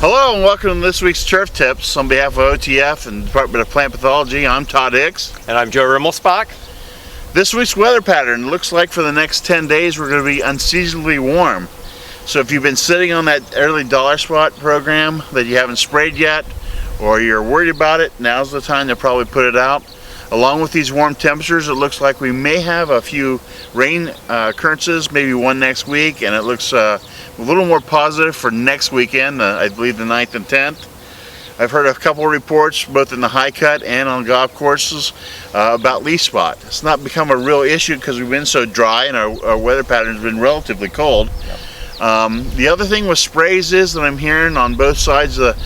Hello and welcome to this week's Turf Tips. On behalf of OTF and Department of Plant Pathology, I'm Todd Hicks. And I'm Joe Rimelspach. This week's weather pattern looks like for the next 10 days we're going to be unseasonably warm. So if you've been sitting on that early dollar spot program that you haven't sprayed yet, or you're worried about it, now's the time to probably put it out. Along with these warm temperatures, it looks like we may have a few rain occurrences, maybe one next week, and it looks a little more positive for next weekend, I believe the 9th and 10th. I've heard a couple of reports, both in the high cut and on golf courses, about leaf spot. It's not become a real issue because we've been so dry and our weather pattern has been relatively cold. Yep. The other thing with sprays is that I'm hearing on both sides of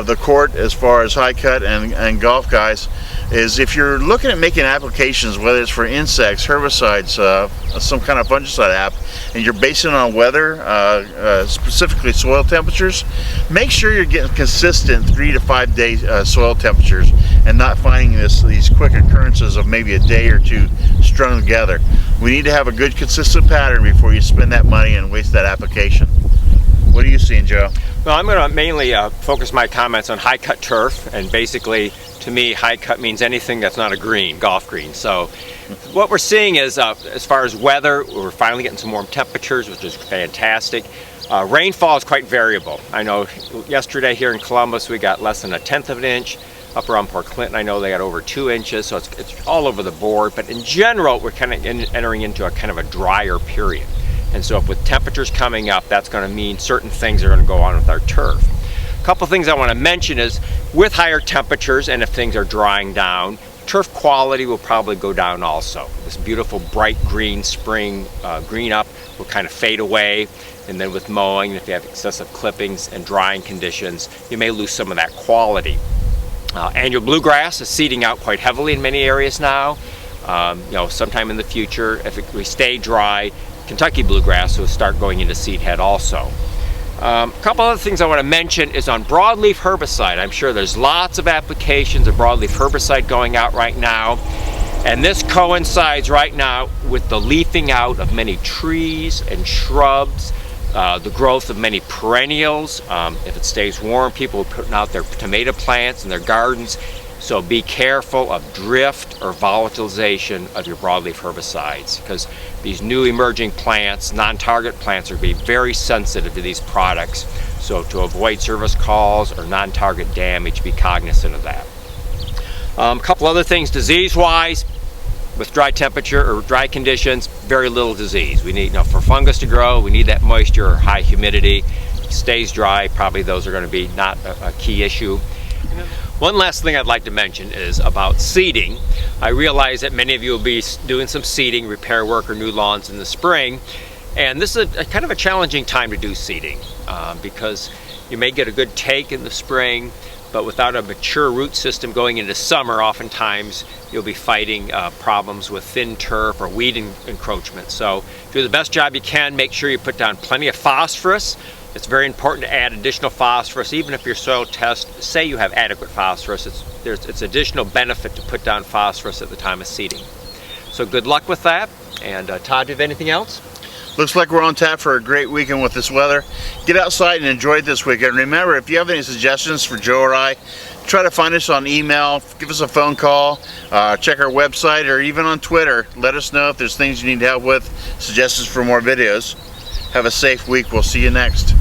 the court, as far as high cut and golf guys, is if you're looking at making applications, whether it's for insects, herbicides, some kind of fungicide app, and you're basing it on weather, specifically soil temperatures, make sure you're getting consistent 3 to 5 day soil temperatures and not finding these quick occurrences of maybe a day or two strung together. We need to have a good consistent pattern before you spend that money and waste that application. What are you seeing, Joe? Well, I'm going to mainly focus my comments on high cut turf, and basically to me high cut means anything that's not a green, golf green. So what we're seeing is as far as weather, we're finally getting some warm temperatures, which is fantastic. Rainfall is quite variable. I know yesterday here in Columbus we got less than 1/10 of an inch. Up around Port Clinton I know they got over 2 inches, so it's all over the board. But in general we're kind of entering into a kind of a drier period. And so with temperatures coming up, that's going to mean certain things are going to go on with our turf. A couple things I want to mention is with higher temperatures and if things are drying down, turf quality will probably go down also. This beautiful bright green spring green up will kind of fade away, and then with mowing, if you have excessive clippings and drying conditions, you may lose some of that quality. Annual bluegrass is seeding out quite heavily in many areas now. Sometime in the future, if we stay dry, Kentucky bluegrass will start going into seed head also. A couple other things I want to mention is on broadleaf herbicide. I'm sure there's lots of applications of broadleaf herbicide going out right now, and this coincides right now with the leafing out of many trees and shrubs, the growth of many perennials. If it stays warm, people are putting out their tomato plants in their gardens, so be careful of drift or volatilization of your broadleaf herbicides, because these new emerging plants, non-target plants, are going to be very sensitive to these products. So to avoid service calls or non-target damage, be cognizant of that. A couple other things disease-wise. With dry temperature or dry conditions, very little disease. We need, for fungus to grow, we need that moisture or high humidity. If it stays dry, probably those are going to be not a key issue. One last thing I'd like to mention is about seeding. I realize that many of you will be doing some seeding, repair work, or new lawns in the spring, and this is a kind of a challenging time to do seeding because you may get a good take in the spring, but without a mature root system going into summer, oftentimes you'll be fighting problems with thin turf or weed encroachment. So do the best job you can. Make sure you put down plenty of phosphorus. It's very important to add additional phosphorus, even if your soil test say you have adequate phosphorus. It's additional benefit to put down phosphorus at the time of seeding. So good luck with that. And Todd, do you have anything else? Looks like we're on tap for a great weekend with this weather. Get outside and enjoy it this weekend. Remember, if you have any suggestions for Joe or I, try to find us on email, give us a phone call, check our website, or even on Twitter. Let us know if there's things you need help with, suggestions for more videos. Have a safe week. We'll see you next.